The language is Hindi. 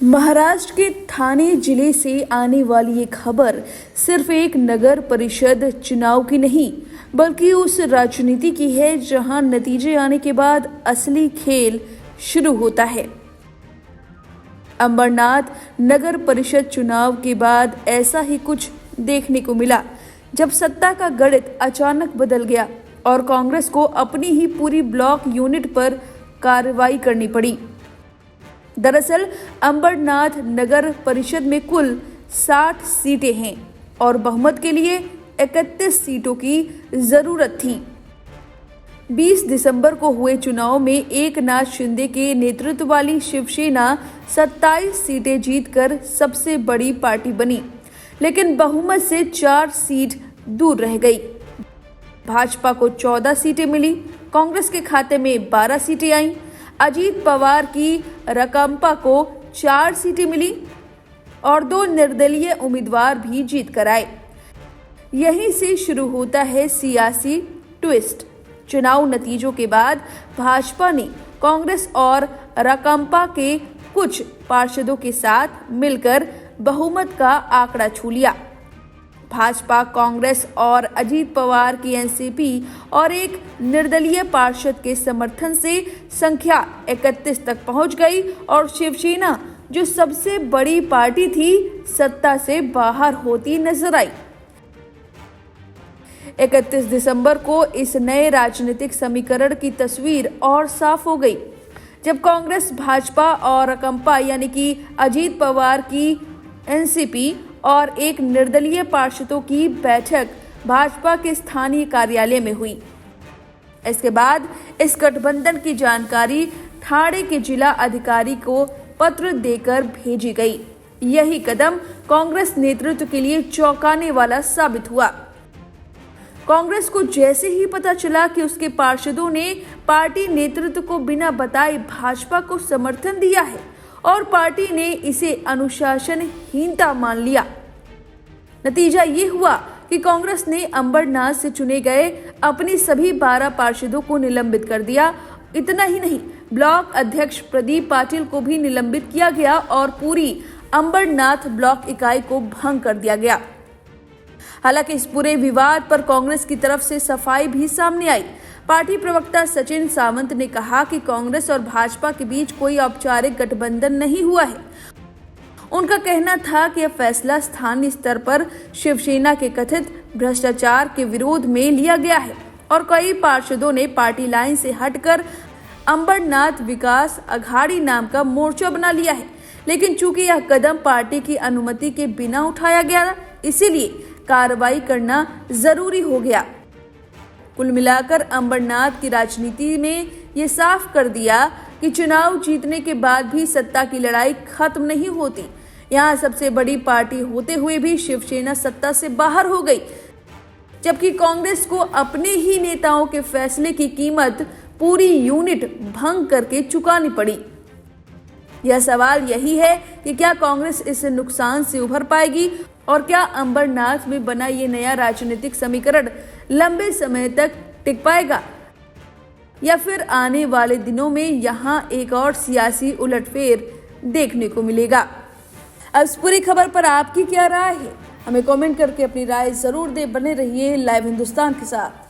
महाराष्ट्र के ठाणे जिले से आने वाली ये खबर सिर्फ एक नगर परिषद चुनाव की नहीं बल्कि उस राजनीति की है जहां नतीजे आने के बाद असली खेल शुरू होता है। अंबरनाथ नगर परिषद चुनाव के बाद ऐसा ही कुछ देखने को मिला जब सत्ता का गणित अचानक बदल गया और कांग्रेस को अपनी ही पूरी ब्लॉक यूनिट पर कार्रवाई करनी पड़ी। दरअसल अंबरनाथ नगर परिषद में कुल 60 सीटें हैं और बहुमत के लिए 31 सीटों की जरूरत थी। 20 दिसंबर को हुए चुनाव में एकनाथ शिंदे के नेतृत्व वाली शिवसेना 27 सीटें जीतकर सबसे बड़ी पार्टी बनी, लेकिन बहुमत से 4 सीट दूर रह गई। भाजपा को 14 सीटें मिली, कांग्रेस के खाते में 12 सीटें आईं। अजीत पवार की रकम्पा को 4 सीटें मिली और 2 निर्दलीय उम्मीदवार भी जीत कर आए। यहीं से शुरू होता है सियासी ट्विस्ट। चुनाव नतीजों के बाद भाजपा ने कांग्रेस और रकम्पा के कुछ पार्षदों के साथ मिलकर बहुमत का आंकड़ा छू लिया। भाजपा, कांग्रेस और अजीत पवार की एनसीपी और एक निर्दलीय पार्षद के समर्थन से संख्या 31 तक पहुंच गई और शिवसेना, जो सबसे बड़ी पार्टी थी, सत्ता से बाहर होती नजर आई। 31 दिसंबर को इस नए राजनीतिक समीकरण की तस्वीर और साफ हो गई जब कांग्रेस, भाजपा और रकम्पा यानी कि अजीत पवार की एनसीपी और एक निर्दलीय पार्षदों की बैठक भाजपा के स्थानीय कार्यालय में हुई। इसके बाद इस गठबंधन की जानकारी ठाणे के जिला अधिकारी को पत्र देकर भेजी गई। यही कदम कांग्रेस नेतृत्व के लिए चौंकाने वाला साबित हुआ। कांग्रेस को जैसे ही पता चला कि उसके पार्षदों ने पार्टी नेतृत्व को बिना बताए भाजपा को समर्थन दिया है और पार्टी ने इसे अनुशासनहीनता मान लिया, नतीजा ये हुआ कि कांग्रेस ने अंबरनाथ से चुने गए अपने सभी 12 पार्षदों को निलंबित कर दिया। इतना ही नहीं, ब्लॉक अध्यक्ष प्रदीप पाटिल को भी निलंबित किया गया और पूरी अंबरनाथ ब्लॉक इकाई को भंग कर दिया गया। हालांकि इस पूरे विवाद पर कांग्रेस की तरफ से सफाई भी सामने आई। पार्टी प्रवक्ता सचिन सावंत ने कहा कि कांग्रेस और भाजपा के बीच कोई औपचारिक गठबंधन नहीं हुआ है। उनका कहना था कि यह फैसला स्थानीय स्तर पर शिवसेना के कथित भ्रष्टाचार के विरोध में लिया गया है और कई पार्षदों ने पार्टी लाइन से हटकर अंबरनाथ विकास अघाड़ी नाम का मोर्चा बना लिया है। लेकिन चूंकि यह कदम पार्टी की अनुमति के बिना उठाया गया, इसीलिए कार्रवाई करना जरूरी हो गया। कुल मिलाकर अंबरनाथ की राजनीति में ये साफ कर दिया कि चुनाव जीतने के बाद भी सत्ता की लड़ाई खत्म नहीं होती। यहाँ सबसे बड़ी पार्टी होते हुए भी शिवसेना सत्ता से बाहर हो गई, जबकि कांग्रेस को अपने ही नेताओं के फैसले की कीमत पूरी यूनिट भंग करके चुकानी पड़ी। यह सवाल यही है कि क्या कांग्रेस इस नुकसान से उभर पाएगी और क्या अंबरनाथ में बना ये नया राजनीतिक समीकरण लंबे समय तक टिक पाएगा या फिर आने वाले दिनों में यहाँ एक और सियासी उलटफेर देखने को मिलेगा। अब इस पूरी खबर पर आपकी क्या राय है? हमें कमेंट करके अपनी राय जरूर दें। बने रहिए लाइव हिंदुस्तान के साथ।